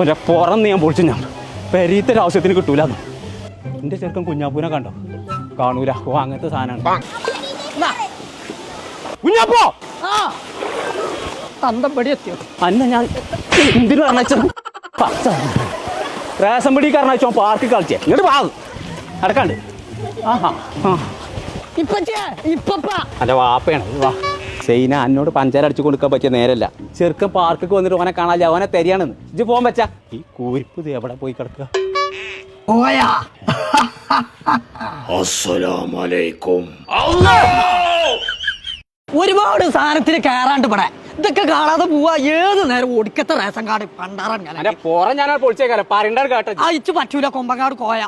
പിന്നെ പുറന്ന് ഞാൻ പൊളിച്ചു ഞാൻ പെരീത്തൊരു ആവശ്യത്തിന് കിട്ടൂലെന്ന്. എൻ്റെ ചെറുക്കൻ കുഞ്ഞാപ്പൂനെ കണ്ടോ? കാണൂല. ഓ അങ്ങനത്തെ സാധനമാണ്. കുഞ്ഞാപ്പോ തന്തപ്പടി എത്തിയോ അന്ന ഞാൻ എന്തിനു പറഞ്ഞ റേഷൻ പിടി കാരണം പാർക്കിൽ കളിച്ചേ ഇങ്ങോട്ട് പാകും അടക്കാണ്ട്. ആഹാ ആ അല്ല വാപ്പയാണ്. വാ സൈന എന്നോട് പഞ്ചാര അടിച്ചു കൊടുക്കാൻ പറ്റിയ നേരല്ല. ചെറുക്കൻ പാർക്കൊക്കെ വന്നിട്ട് ഓനെ കാണാല്ല, ഓനെ തരികയാണെന്ന്. ഇജ്ജ് പോകാൻ പറ്റാ? ഈ കൂരിപ്പ് എവിടെ പോയി കിടക്കുക? ഒരുപാട് സാധനത്തിന് കയറാണ്ട് ഇവിടെ ഇതൊക്കെ കാണാതെ പോവാ. ഏത് നേരം ഒടുക്കത്തെ റേഷൻ കാർഡ് പണ്ടാറാൻ ഞാൻ പൊളിച്ചേക്കാലോ പറയണ്ട കേട്ടോ. അയച്ചു പറ്റൂല. കൊമ്പങ്ങാട് കോയ